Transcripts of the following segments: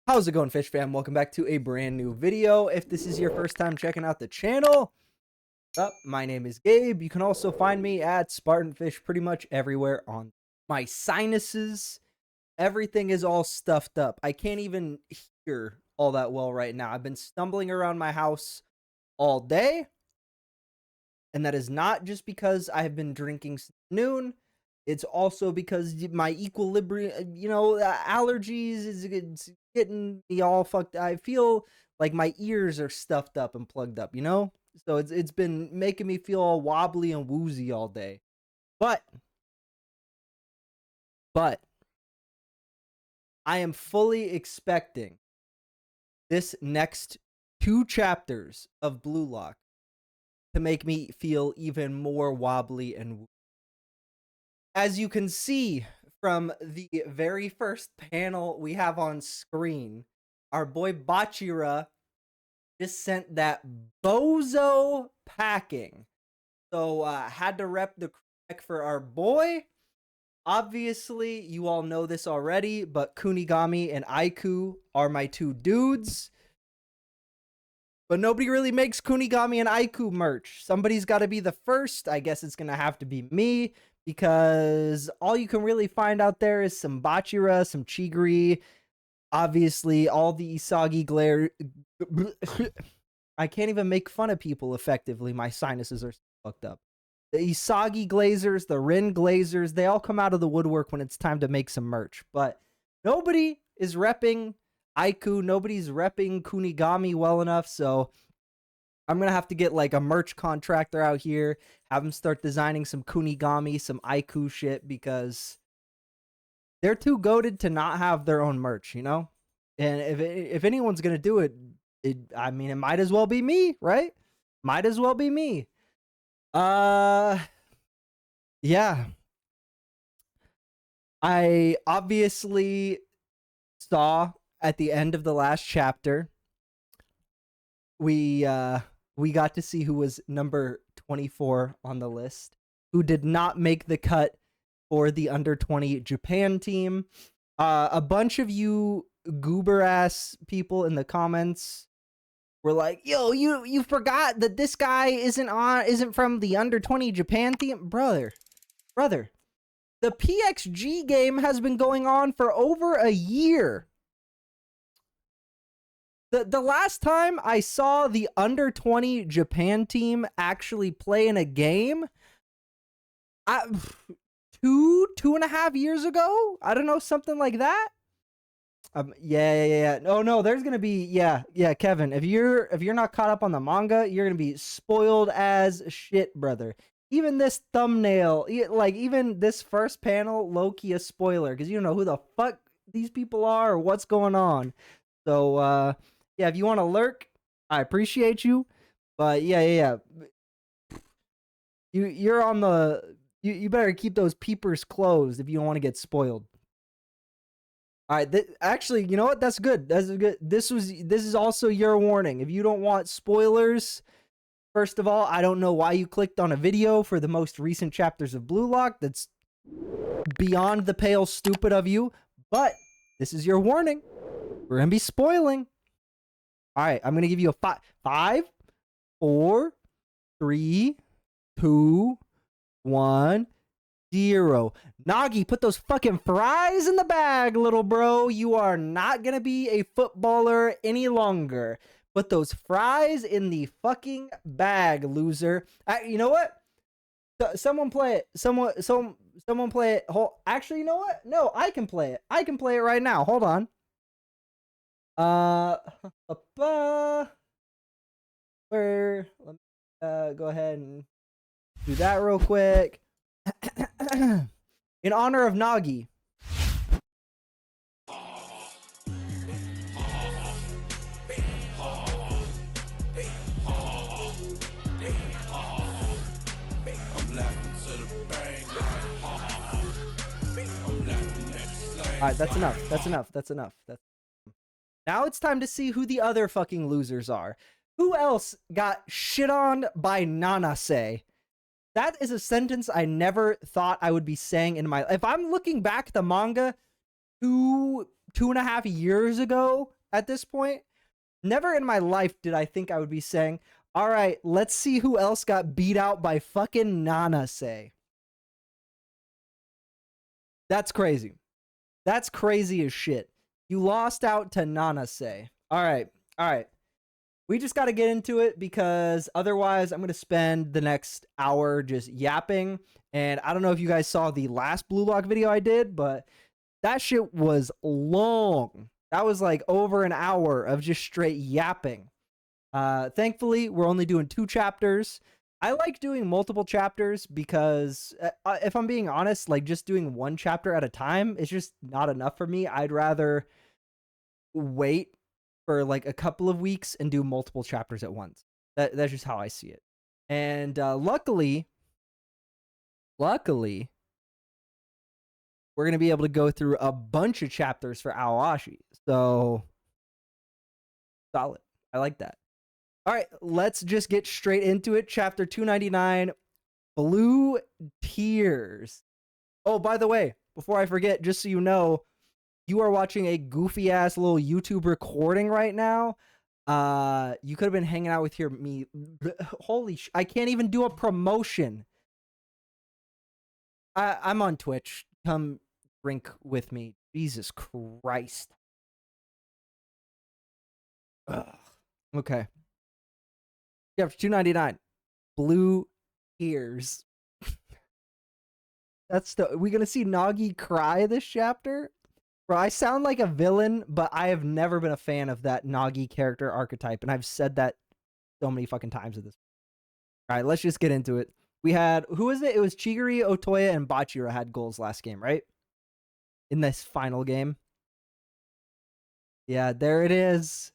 How's it going, Fish fam? Welcome back to a brand new video. If this is your first time checking out the channel, my name is Gabe. You can also find me at SpartnFish pretty much everywhere on my sinuses. Everything is all stuffed up. I can't even hear all that well right now. I've been stumbling around my house all day. And that is not just because I have been drinking since noon. It's also because my equilibrium, allergies is getting me all fucked. I feel like my ears are stuffed up and plugged up, So it's been making me feel all wobbly and woozy all day. But I am fully expecting this next 2 chapters of Bluelock to make me feel even more wobbly and woozy. As you can see from the very first panel we have on screen, our boy Bachira just sent that bozo packing. So had to rep the crack for our boy. Obviously, you all know this already, but Kunigami and Aiku are my 2 dudes. But nobody really makes Kunigami and Aiku merch. Somebody's got to be the first. I guess it's going to have to be me, because all you can really find out there is some Bachira, some Chigiri, obviously all the Isagi glare. I can't even make fun of people effectively. My sinuses are fucked up. The Isagi Glazers, the Rin Glazers, they all come out of the woodwork when it's time to make some merch. But nobody is repping Aiku. Nobody's repping Kunigami well enough, so I'm going to have to get like a merch contractor out here, have them start designing some Kunigami, some Aiku shit, because they're too goated to not have their own merch, And if anyone's going to do it, it might as well be me, right? Might as well be me. Yeah. I obviously saw at the end of the last chapter, we got to see who was number 24 on the list, who did not make the cut for the under 20 Japan team. A bunch of you goober ass people in the comments were like, "Yo, you forgot that this guy isn't from the under 20 Japan team, brother. The PXG game has been going on for over a year. The last time I saw the under 20 Japan team actually play in a game, 2.5 years ago? I don't know, something like that. Yeah. No, there's gonna be Kevin. If you're not caught up on the manga, you're gonna be spoiled as shit, brother. Even this thumbnail, like even this first panel, low-key a spoiler, because you don't know who the fuck these people are or what's going on. So yeah, if you want to lurk, I appreciate you. But yeah. You're on the you better keep those peepers closed if you don't want to get spoiled. All right, actually, you know what? That's good. That's good. This is also your warning. If you don't want spoilers, first of all, I don't know why you clicked on a video for the most recent chapters of Bluelock. That's beyond the pale stupid of you. But this is your warning. We're gonna be spoiling. All right, I'm gonna give you a 5, 4, 3, 2, 1, 0. Nagi, put those fucking fries in the bag, little bro. You are not gonna be a footballer any longer. Put those fries in the fucking bag, loser. You know what? Someone play it. Someone play it. Actually, you know what? No, I can play it. I can play it right now. Hold on. Where? Let me go ahead and do that real quick. In honor of Nagi. Alright, that's enough. Now it's time to see who the other fucking losers are. Who else got shit on by Nanase? That is a sentence I never thought I would be saying in my life. If I'm looking back at the manga 2 2.5 years ago at this point, never in my life did I think I would be saying, all right, let's see who else got beat out by fucking Nanase. That's crazy. That's crazy as shit. You lost out to Nanase. All right. All right. We just got to get into it because otherwise I'm going to spend the next hour just yapping. And I don't know if you guys saw the last Blue Lock video I did, but that shit was long. That was like over an hour of just straight yapping. Thankfully, we're only doing 2 chapters. I like doing multiple chapters because if I'm being honest, like just doing 1 chapter at a time is just not enough for me. I'd rather wait for like a couple of weeks and do multiple chapters at once. That's just how I see it. And luckily, we're going to be able to go through a bunch of chapters for Aoashi. So, solid. I like that. All right, let's just get straight into it. Chapter 299, Blue Tears. Oh, by the way, before I forget, just so you know, you are watching a goofy ass little YouTube recording right now. You could have been hanging out with me. Holy sh! I can't even do a promotion. I'm on Twitch. Come drink with me. Jesus Christ. Ugh. Okay. Chapter 299, Blue Tears. We gonna see Nagi cry this chapter? Bro, I sound like a villain, but I have never been a fan of that Nagi character archetype, and I've said that so many fucking times at this. All right, let's just get into it. We had, who was it? It was Chigiri, Otoya, and Bachira had goals last game, right? In this final game. Yeah, there it is.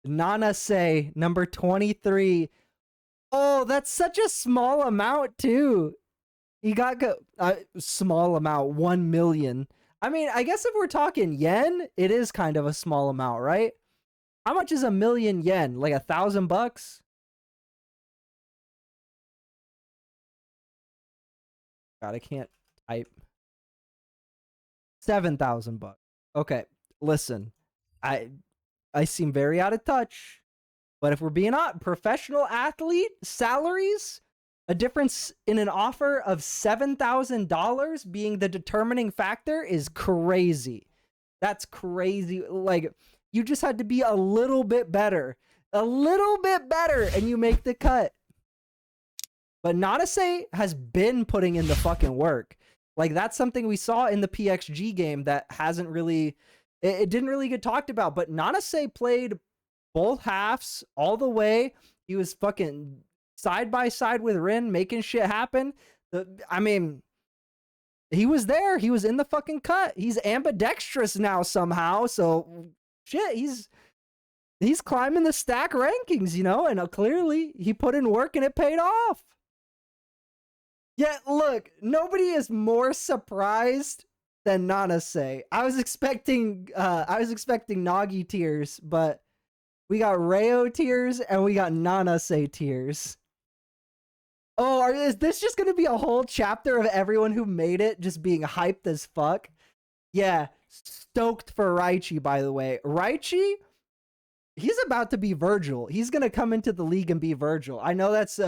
Nanase, number 23. Oh, that's such a small amount, too. He got a small amount, 1 million. I mean, I guess if we're talking yen, it is kind of a small amount, right? How much is 1 million yen? Like $1,000 bucks? God, I can't type. 7,000 bucks. Okay, listen, I seem very out of touch, but if we're being honest, professional athlete salaries, a difference in an offer of $7,000 being the determining factor is crazy. That's crazy. Like, you just had to be a little bit better, and you make the cut. But Nanase has been putting in the fucking work. Like, that's something we saw in the PXG game that hasn't really, it didn't really get talked about. But Nanase played both halves all the way. He was fucking side by side with Rin, making shit happen. I mean, he was there. He was in the fucking cut. He's ambidextrous now somehow. So shit, he's climbing the stack rankings, you know, and clearly he put in work and it paid off. Yeah, look, nobody is more surprised than Nanase. I was expecting Nagi tears, but we got Reo tears and we got Nanase tears. Oh, is this just gonna be a whole chapter of everyone who made it just being hyped as fuck? Yeah, stoked for Raichi, by the way. Raichi, he's about to be Virgil. He's gonna come into the league and be Virgil. I know that's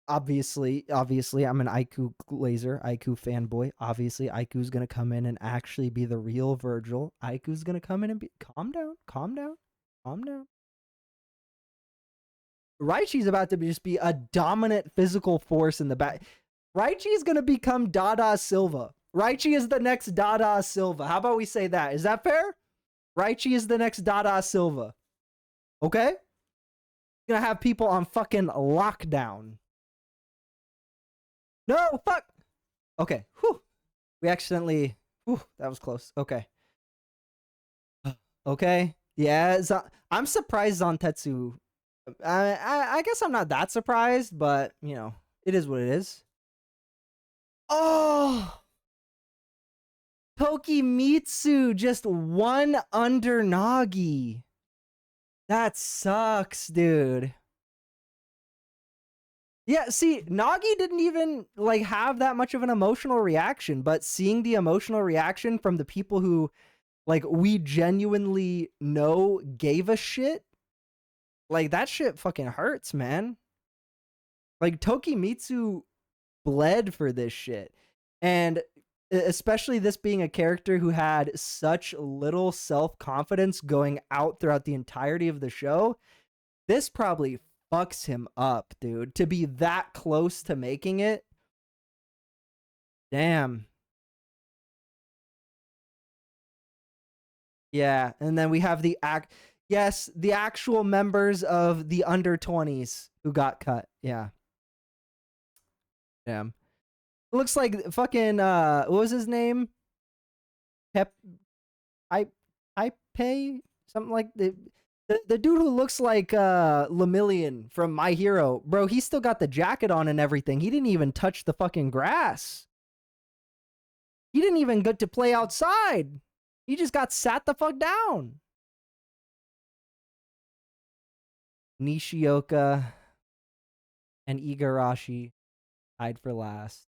obviously I'm an Aiku glazer, Aiku fanboy. Obviously, Aiku's gonna come in and actually be the real Virgil. Aiku's gonna come in and be calm down. Raichi's about to just be a dominant physical force in the back. Raichi's gonna become Dada Silva. Raichi is the next Dada Silva. How about we say that? Is that fair? Raichi is the next Dada Silva. Okay? Gonna have people on fucking lockdown. No, fuck. Okay. Whew. We accidentally. Whew, that was close. Okay. Okay. Yeah. I'm surprised Zantetsu. I guess I'm not that surprised, but you know, it is what it is. Oh, Tokimitsu just 1 under Nagi. That sucks, dude. Yeah, see, Nagi didn't even like have that much of an emotional reaction, but seeing the emotional reaction from the people who like we genuinely know gave a shit, like that shit fucking hurts, man. Like Tokimitsu bled for this shit. And especially this being a character who had such little self-confidence going out throughout the entirety of the show, this probably fucks him up, dude. To be that close to making it. Damn. Yeah, and then we have the actual members of the under 20s who got cut. Yeah. Damn. It looks like fucking what was his name? Pep I pay something like the dude who looks like Lemillion from My Hero. Bro, he still got the jacket on and everything. He didn't even touch the fucking grass. He didn't even get to play outside. He just got sat the fuck down. Nishioka and Igarashi tied for last.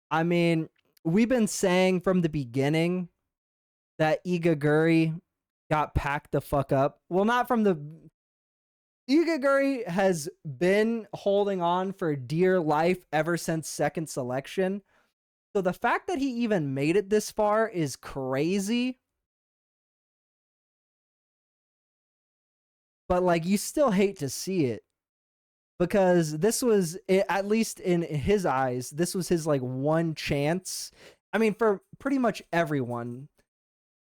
I mean, we've been saying from the beginning that Igaguri got packed the fuck up. Well, not from the... Igaguri has been holding on for dear life ever since second selection. So the fact that he even made it this far is crazy. But, like, you still hate to see it. Because this was, at least in his eyes, this was his, like, one chance. I mean, for pretty much everyone,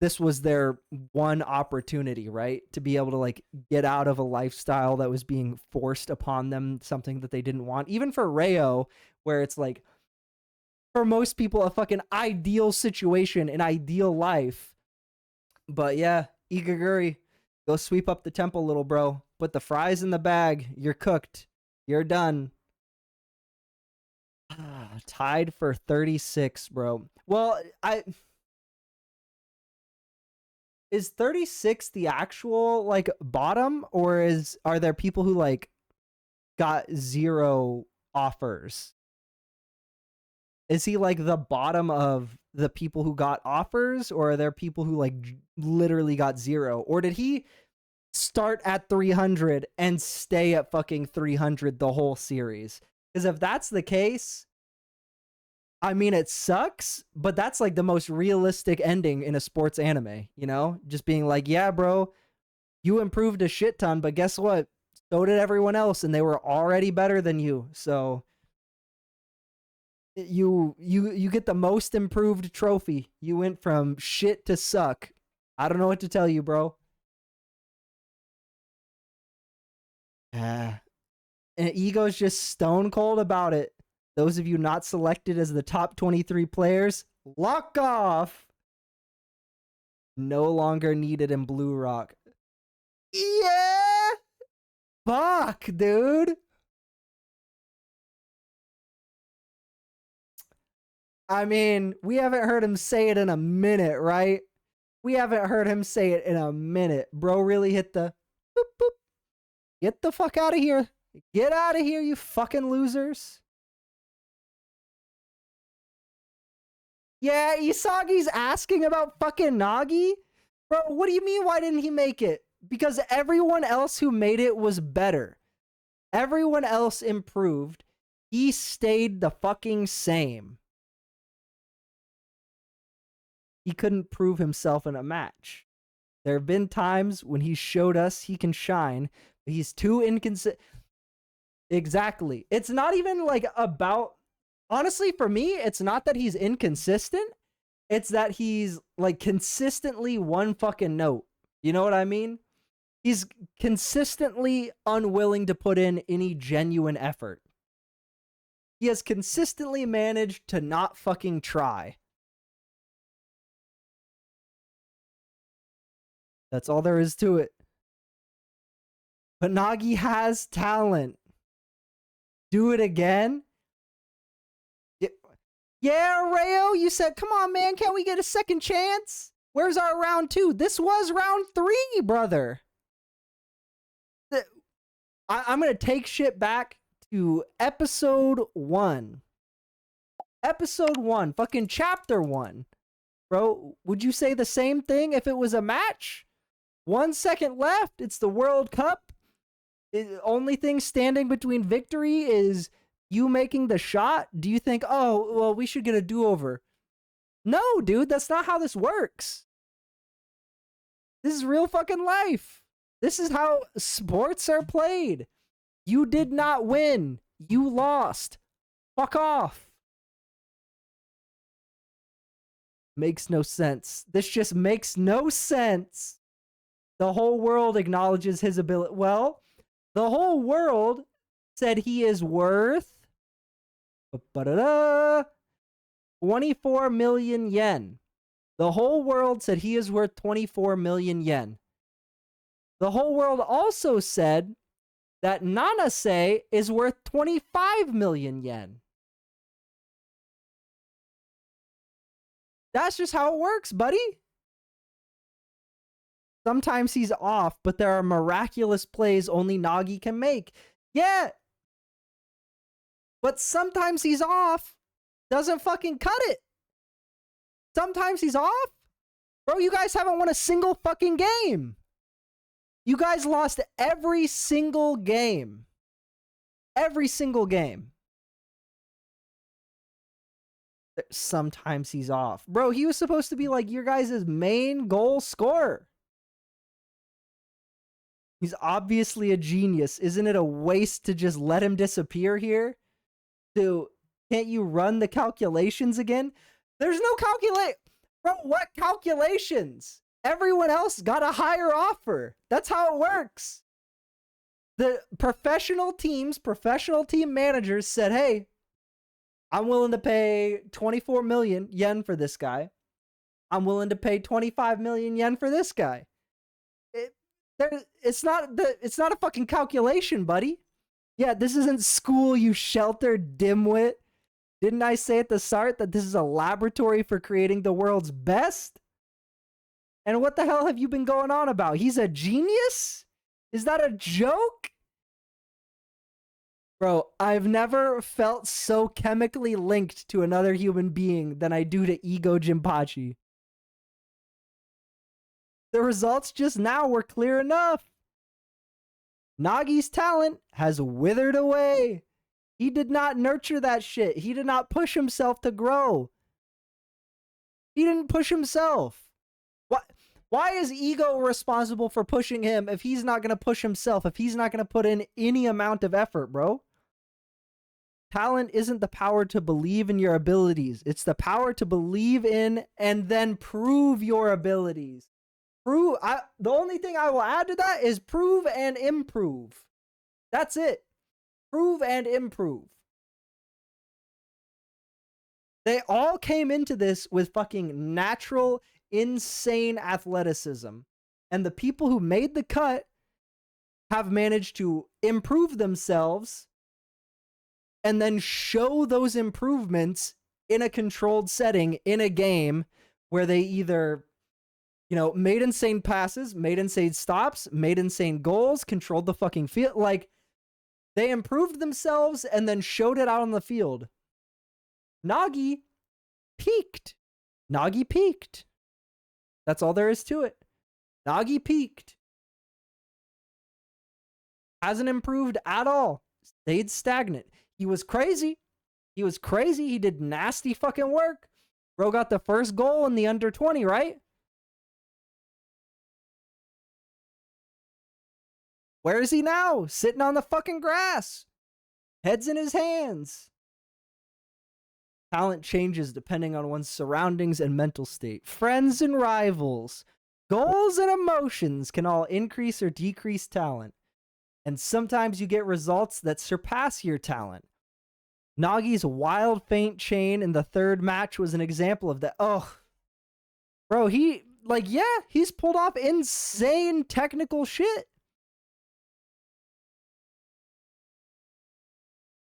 this was their one opportunity, right? To be able to, like, get out of a lifestyle that was being forced upon them, something that they didn't want. Even for Reo, where it's, like, for most people, a fucking ideal situation, an ideal life. But, yeah, Igaguri, go sweep up the temple, little bro. Put the fries in the bag. You're cooked. You're done. Tied for 36, bro. Well, is 36 the actual, like, bottom? Or are there people who, like, got 0 offers? Is he, like, the bottom of the people who got offers? Or are there people who, like, literally got 0? Or did he start at 300 and stay at fucking 300 the whole series? Because if that's the case, I mean, it sucks, but that's like the most realistic ending in a sports anime, you know? Just being like, yeah, bro, you improved a shit ton, but guess what? So did everyone else, and they were already better than you. So you get the most improved trophy. You went from shit to suck. I don't know what to tell you, bro. And Ego's just stone cold about it. Those of you not selected as the top 23 players, lock off. No longer needed in Blue Rock. Yeah. Fuck, dude. I mean, we haven't heard him say it in a minute, right? We haven't heard him say it in a minute. Bro really hit the boop, boop. Get the fuck out of here. Get out of here, you fucking losers. Yeah, Isagi's asking about fucking Nagi? Bro, what do you mean, why didn't he make it? Because everyone else who made it was better. Everyone else improved. He stayed the fucking same. He couldn't prove himself in a match. There have been times when he showed us he can shine, but he's too inconsistent. Exactly. It's not even like about... Honestly, for me, it's not that he's inconsistent. It's that he's like consistently one fucking note. You know what I mean? He's consistently unwilling to put in any genuine effort. He has consistently managed to not fucking try. That's all there is to it. But Nagi has talent. Do it again? Yeah, Rayo, you said, come on, man, can't we get a second chance? Where's our round 2? This was round 3, brother. I'm going to take shit back to episode 1. Episode 1, fucking chapter 1. Bro, would you say the same thing if it was a match? 1 second left. It's the World Cup. The only thing standing between victory is you making the shot. Do you think, oh, well, we should get a do-over? No, dude, that's not how this works. This is real fucking life. This is how sports are played. You did not win. You lost. Fuck off. Makes no sense. This just makes no sense. The whole world acknowledges his ability. Well, the whole world said he is worth 24 million yen. The whole world said he is worth 24 million yen. The whole world also said that Nanase is worth 25 million yen. That's just how it works, buddy. Sometimes he's off, but there are miraculous plays only Nagi can make. Yeah. But sometimes he's off. Doesn't fucking cut it. Sometimes he's off. Bro, you guys haven't won a single fucking game. You guys lost every single game. Every single game. Sometimes he's off. Bro, he was supposed to be like your guys' main goal scorer. He's obviously a genius. Isn't it a waste to just let him disappear here? Can't you run the calculations again? There's no calculate. Bro, what calculations? Everyone else got a higher offer. That's how it works. The professional teams, professional team managers said, hey, I'm willing to pay 24 million yen for this guy. I'm willing to pay 25 million yen for this guy. It's not a fucking calculation, buddy. Yeah, this isn't school, you sheltered dimwit. Didn't I say at the start that this is a laboratory for creating the world's best? And what the hell have you been going on about? He's a genius? Is that a joke? Bro, I've never felt so chemically linked to another human being than I do to Ego Jinpachi. The results just now were clear enough. Nagi's talent has withered away. He did not nurture that shit. He did not push himself to grow. He didn't push himself. Why is Ego responsible for pushing him if he's not going to push himself, if he's not going to put in any amount of effort, bro? Talent isn't the power to believe in your abilities. It's the power to believe in and then prove your abilities. The only thing I will add to that is prove and improve. That's it. Prove and improve. They all came into this with fucking natural, insane athleticism. And the people who made the cut have managed to improve themselves and then show those improvements in a controlled setting in a game where they either, made insane passes, made insane stops, made insane goals, controlled the fucking field. Like, they improved themselves and then showed it out on the field. Nagi peaked. Nagi peaked. That's all there is to it. Nagi peaked. Hasn't improved at all. Stayed stagnant. He was crazy. He was crazy. He did nasty fucking work. Bro got the first goal in the under 20, right? Where is he now? Sitting on the fucking grass. Heads in his hands. Talent changes depending on one's surroundings and mental state. Friends and rivals, goals and emotions can all increase or decrease talent. And sometimes you get results that surpass your talent. Nagi's wild feint chain in the third match was an example of that. Oh, bro, he's pulled off insane technical shit.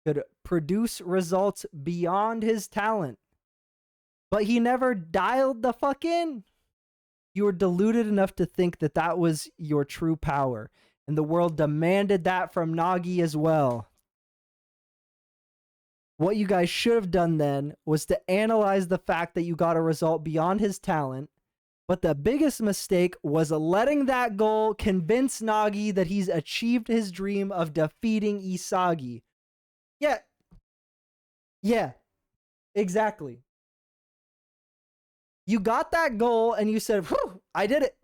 Could produce results beyond his talent. But he never dialed the fuck in. You were deluded enough to think that that was your true power. And the world demanded that from Nagi as well. What you guys should have done then was to analyze the fact that you got a result beyond his talent. But the biggest mistake was letting that goal convince Nagi that he's achieved his dream of defeating Isagi. Yeah, exactly. You got that goal and you said, whew, I did it.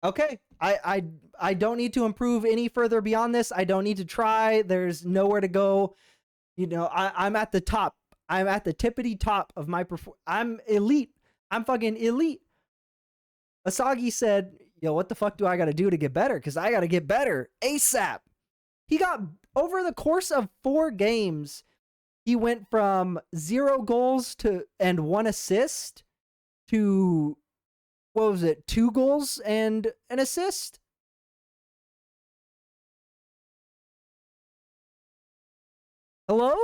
Okay. I don't need to improve any further beyond this. I don't need to try. There's nowhere to go. You know, I'm at the top. I'm at the tippity top of my I'm elite. I'm fucking elite. Asagi said, yo, what the fuck do I gotta do to get better? Because I gotta get better ASAP. He got, over the course of 4 games, he went from 0 goals to and 1 assist to, what was it, 2 goals and an assist? Hello?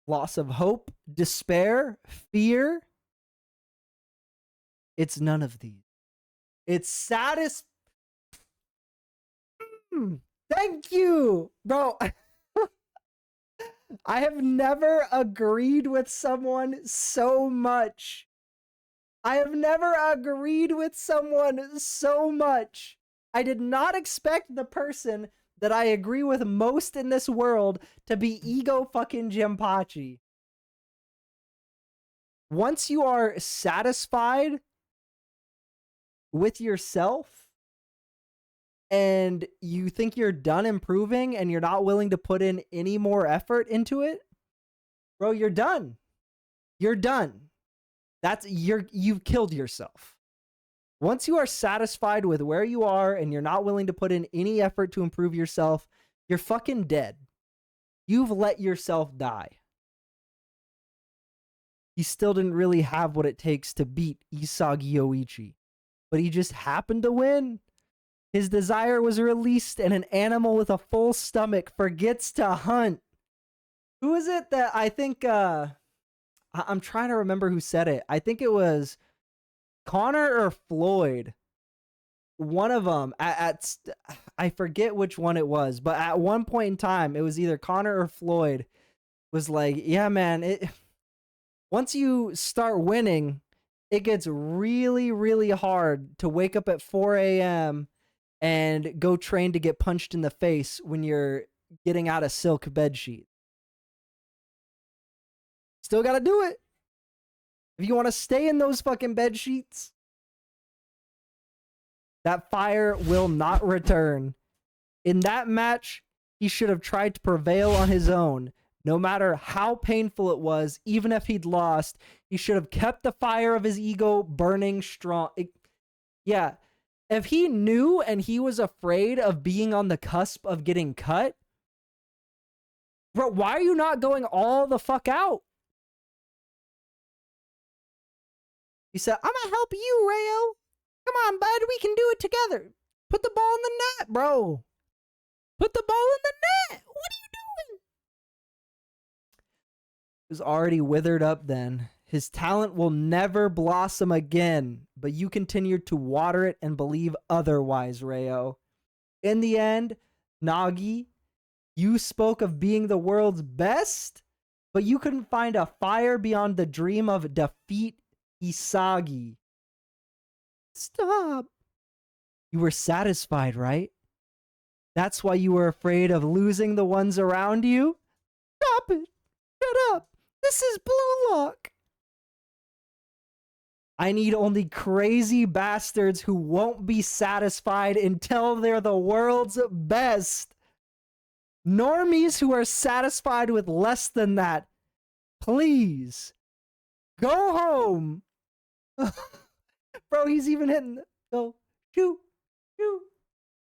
Loss of hope, despair, fear. It's none of these. It's saddest. Thank you, bro. I have never agreed with someone so much. I have never agreed with someone so much. I did not expect the person that I agree with most in this world to be ego fucking Jimpachi. Once you are satisfied with yourself and you think you're done improving and you're not willing to put in any more effort into it, bro, you're done. You're done. You've killed yourself. Once you are satisfied with where you are and you're not willing to put in any effort to improve yourself, you're fucking dead. You've let yourself die. He still didn't really have what it takes to beat Isagi Yoichi, but he just happened to win. His desire was released and an animal with a full stomach forgets to hunt. Who is it that I think, I'm trying to remember who said it. I think it was Connor or Floyd. One of them I forget which one it was, but at one point in time, it was either Connor or Floyd was like, yeah, man, once you start winning, it gets really, really hard to wake up at 4 a.m. and go train to get punched in the face when you're getting out of silk bedsheet. Still gotta do it. If you want to stay in those fucking bed sheets, that fire will not return. In that match, he should have tried to prevail on his own. No matter how painful it was, even if he'd lost, he should have kept the fire of his ego burning strong. Yeah. If he knew and he was afraid of being on the cusp of getting cut, bro, why are you not going all the fuck out? He said, I'm gonna help you, Rayo. Come on, bud, we can do it together. Put the ball in the net, bro. Put the ball in the net. What are you doing? He was already withered up then. His talent will never blossom again, but you continued to water it and believe otherwise, Rayo. In the end, Nagi, you spoke of being the world's best, but you couldn't find a fire beyond the dream of defeat Isagi. Stop. You were satisfied, right? That's why you were afraid of losing the ones around you? Stop it. Shut up. This is bluelock. I need only crazy bastards who won't be satisfied until they're the world's best. Normies who are satisfied with less than that, please, go home. Bro, he's even hitting. Go. Shoot. Shoot.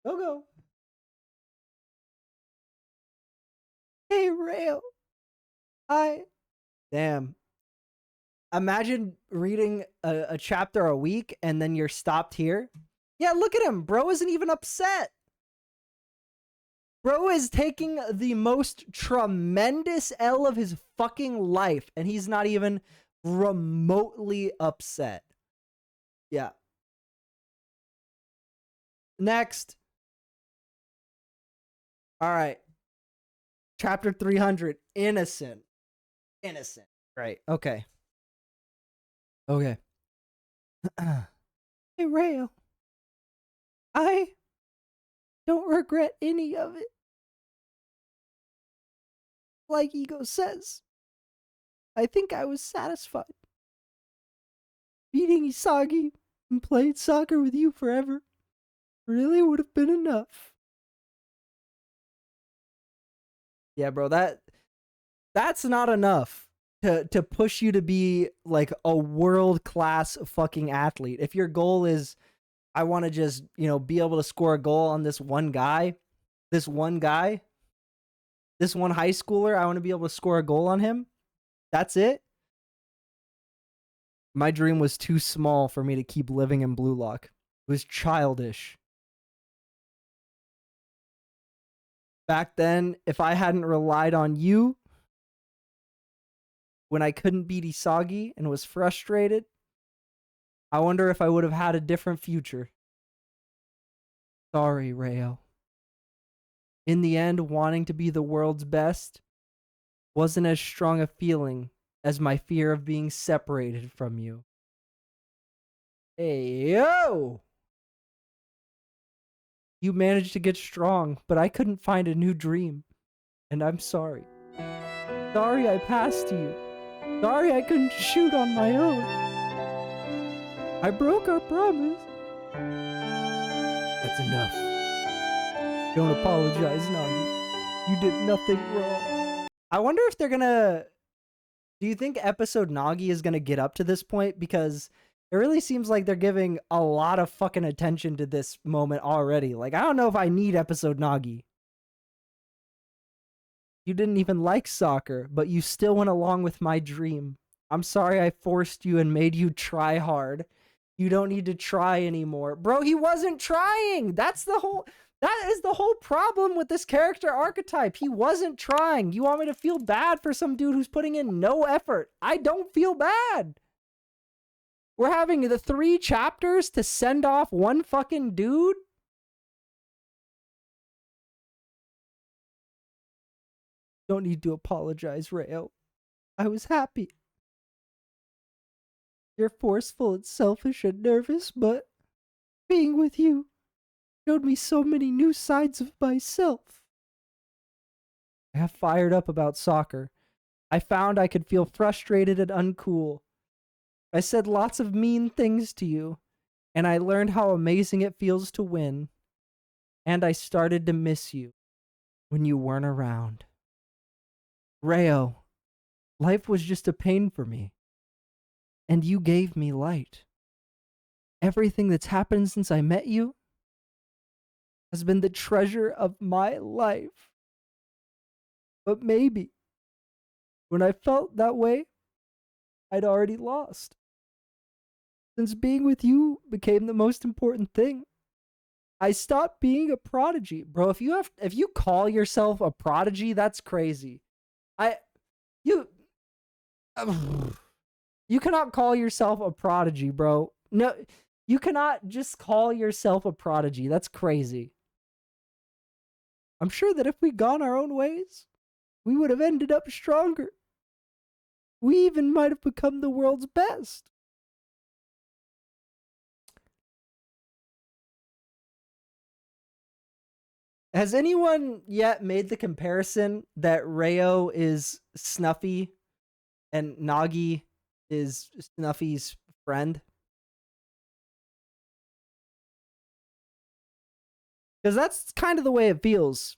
Go. Hey, Rayo. Damn. Imagine reading a chapter a week and then you're stopped here. Yeah, look at him. Bro isn't even upset. Bro is taking the most tremendous L of his fucking life and he's not even remotely upset. Yeah. Next. All right. Chapter 300. Innocent. Innocent. Right. Okay. Okay. Hey, Rayo. I don't regret any of it. Like Ego says, I think I was satisfied. Beating Isagi and playing soccer with you forever really would have been enough. Yeah, bro, that's not enough to push you to be like a world-class fucking athlete. If your goal is I want to just, be able to score a goal on this one guy, this one high schooler, I want to be able to score a goal on him. That's it. My dream was too small for me to keep living in Blue Lock. It was childish. Back then, if I hadn't relied on you when I couldn't beat Isagi and was frustrated, I wonder if I would have had a different future. Sorry, Rayo. In the end, wanting to be the world's best wasn't as strong a feeling as my fear of being separated from you. Hey, yo! You managed to get strong, but I couldn't find a new dream. And I'm sorry. Sorry I passed you. Sorry I couldn't shoot on my own. I broke our promise. That's enough. Don't apologize, Nagi. You did nothing wrong. I wonder if they're gonna... Do you think episode Nagi is gonna get up to this point? Because it really seems like they're giving a lot of fucking attention to this moment already. Like, I don't know if I need episode Nagi. You didn't even like soccer, but you still went along with my dream. I'm sorry I forced you and made you try hard. You don't need to try anymore. Bro, he wasn't trying. That is the whole problem with this character archetype. He wasn't trying. You want me to feel bad for some dude who's putting in no effort? I don't feel bad. We're having the 3 chapters to send off one fucking dude? Don't need to apologize, Rayo. I was happy. You're forceful and selfish and nervous, but being with you showed me so many new sides of myself. I got fired up about soccer. I found I could feel frustrated and uncool. I said lots of mean things to you, and I learned how amazing it feels to win. And I started to miss you when you weren't around. Rayo, life was just a pain for me, and you gave me light. Everything that's happened since I met you has been the treasure of my life. But maybe when I felt that way, I'd already lost. Since being with you became the most important thing, I stopped being a prodigy. Bro, if you call yourself a prodigy, that's crazy. You cannot call yourself a prodigy, bro. No, you cannot just call yourself a prodigy. That's crazy. I'm sure that if we'd gone our own ways, we would have ended up stronger. We even might have become the world's best. Has anyone yet made the comparison that Rayo is Snuffy and Nagi is Snuffy's friend? Because that's kind of the way it feels.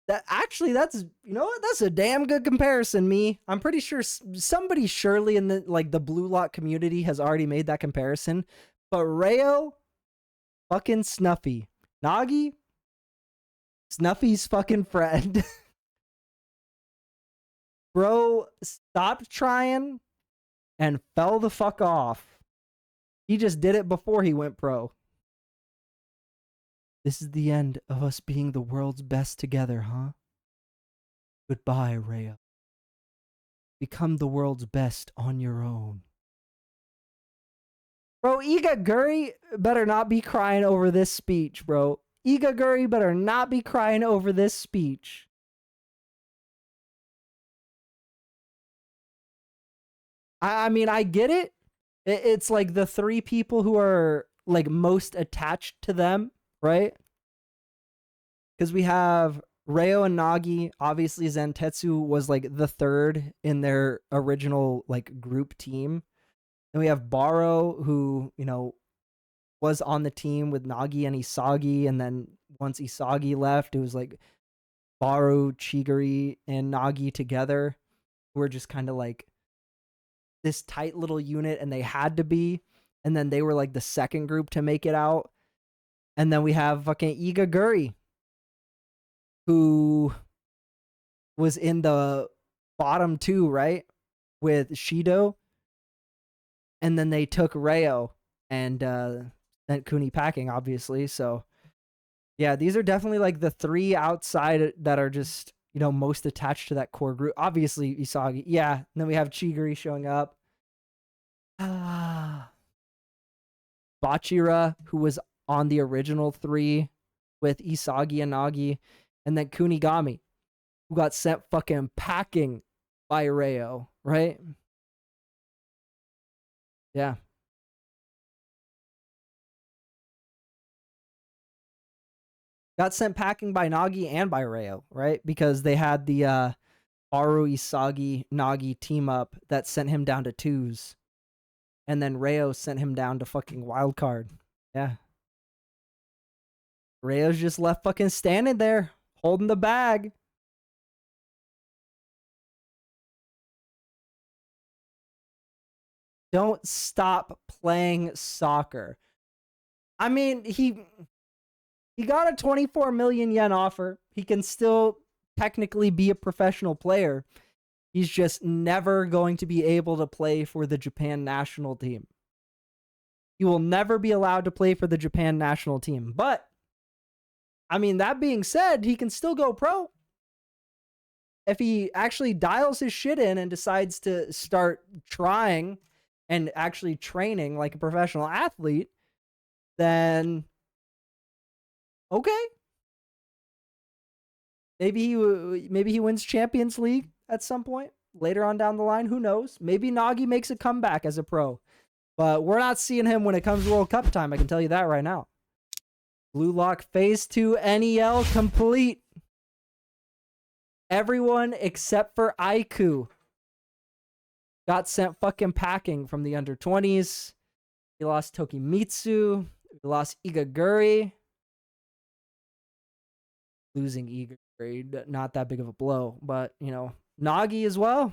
That's that's a damn good comparison. I'm pretty sure somebody surely in the Blue Lock community has already made that comparison. But Rayo, fucking Snuffy, Nagi, Snuffy's fucking friend. Bro stopped trying and fell the fuck off. He just did it before he went pro. This is the end of us being the world's best together, huh? Goodbye, Rayo. Become the world's best on your own. Bro, Igaguri better not be crying over this speech, bro. Igaguri better not be crying over this speech. I mean, I get it. It's like the three people who are like most attached to them, right? Because we have Reo and Nagi. Obviously, Zentetsu was like the third in their original like group team. And we have Baro, who, you know, was on the team with Nagi and Isagi. And then once Isagi left, it was like Baro, Chigiri, and Nagi together. Who were just kind of like this tight little unit, and they had to be. And then they were like the second group to make it out. And then we have fucking Igaguri, who was in the bottom two, right? With Shido. And then they took Reo and sent Kuni packing, obviously. So, yeah, these are definitely like the three outside that are just, you know, most attached to that core group. Obviously, Isagi. Yeah. And then we have Chigiri showing up. Bachira, who was on the original three with Isagi and Nagi. And then Kunigami, who got sent fucking packing by Reo, right? Yeah. Got sent packing by Nagi and by Reo, right? Because they had the Aru Isagi Nagi team up that sent him down to twos. And then Reo sent him down to fucking wild card. Yeah. Reo's just left fucking standing there, holding the bag. Don't stop playing soccer. I mean, he got a 24 million yen offer. He can still technically be a professional player. He's just never going to be able to play for the Japan national team. He will never be allowed to play for the Japan national team. But, I mean, that being said, he can still go pro. If he actually dials his shit in and decides to start trying and actually training like a professional athlete, then okay. Maybe he wins Champions League at some point later on down the line. Who knows? Maybe Nagi makes a comeback as a pro. But we're not seeing him when it comes to World Cup time. I can tell you that right now. Blue Lock Phase 2 NEL complete. Everyone except for Aiku got sent fucking packing from the under 20s. He lost Tokimitsu. He lost Igaguri. Losing Igaguri, not that big of a blow. But, you know, Nagi as well.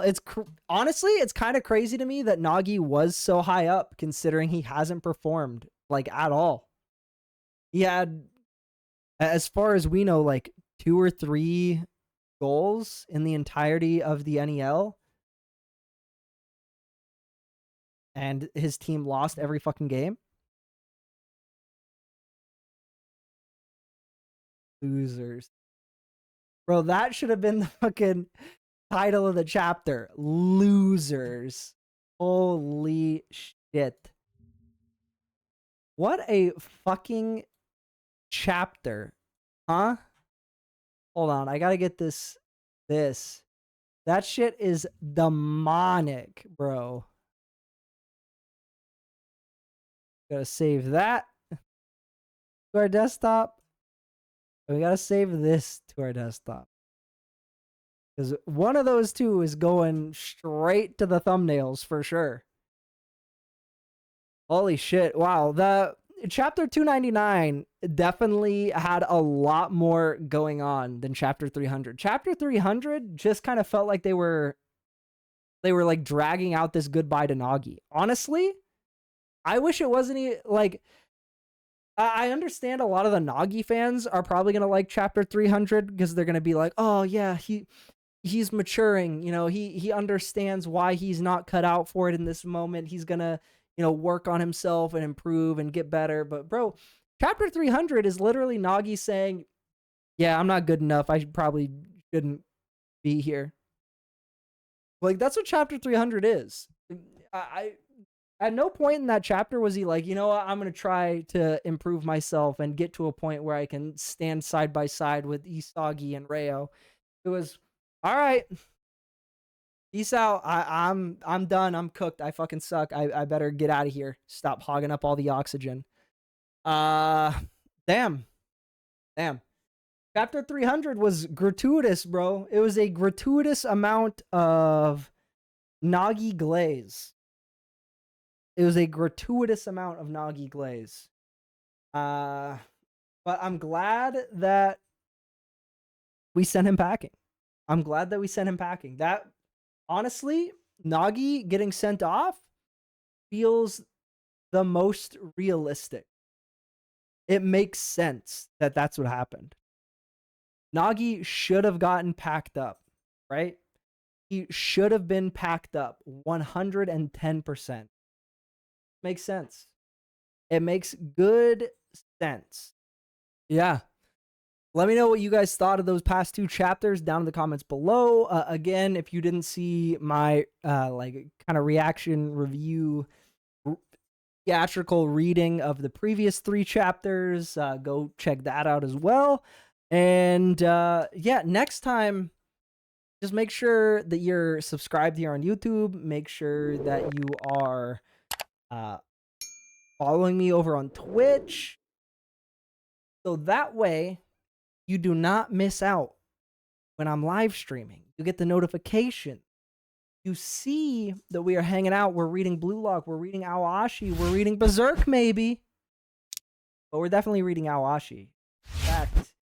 It's honestly, it's kind of crazy to me that Nagi was so high up considering he hasn't performed like at all. He had, as far as we know, like 2 or 3 goals in the entirety of the NEL. And his team lost every fucking game. Losers. Bro, that should have been the fucking title of the chapter. Losers. Holy shit. What a fucking chapter. Huh? Hold on. I gotta get this. That shit is demonic, bro. Gotta save that to our desktop. And we gotta save this to our desktop. Because one of those two is going straight to the thumbnails for sure. Holy shit. Wow. The chapter 299 definitely had a lot more going on than chapter 300. Chapter 300 just kind of felt like they were like dragging out this goodbye to Nagi. Honestly, I wish it wasn't like, I understand a lot of the Nagi fans are probably going to like chapter 300 because they're going to be like, oh yeah, he's maturing, you know, he understands why he's not cut out for it in this moment. He's going to, you know, work on himself and improve and get better. But bro, chapter 300 is literally Nagi saying, yeah, I'm not good enough. I probably shouldn't be here. Like, that's what chapter 300 is. I at no point in that chapter was he like, you know what, I'm going to try to improve myself and get to a point where I can stand side by side with Isagi and Reo. It was, all right, peace out. I'm done. I'm cooked. I fucking suck. I better get out of here. Stop hogging up all the oxygen. Uh, damn. Damn. Chapter 300 was gratuitous, bro. It was a gratuitous amount of Nagi glaze. It was a gratuitous amount of Nagi glaze. But I'm glad that we sent him packing. I'm glad that we sent him packing. That, honestly, Nagi getting sent off feels the most realistic. It makes sense that that's what happened. Nagi should have gotten packed up, right? He should have been packed up 110%. Makes sense. It makes good sense. Yeah. Let me know what you guys thought of those past 2 chapters down in the comments below. Again, if you didn't see my like kind of reaction review theatrical reading of the previous 3 chapters, go check that out as well. And yeah, next time, just make sure that you're subscribed here on YouTube. Make sure that you are following me over on Twitch. So that way, you do not miss out when I'm live streaming. You get the notification. You see that we are hanging out. We're reading Bluelock. We're reading Awashi. We're reading Berserk, maybe. But we're definitely reading Awashi. In fact,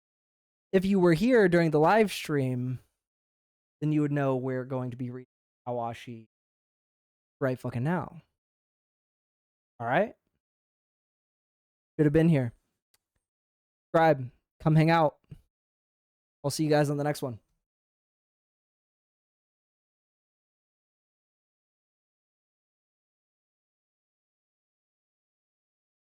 if you were here during the live stream, then you would know we're going to be reading Awashi right fucking now. All right? Should have been here. Subscribe. Come hang out. I'll see you guys on the next one.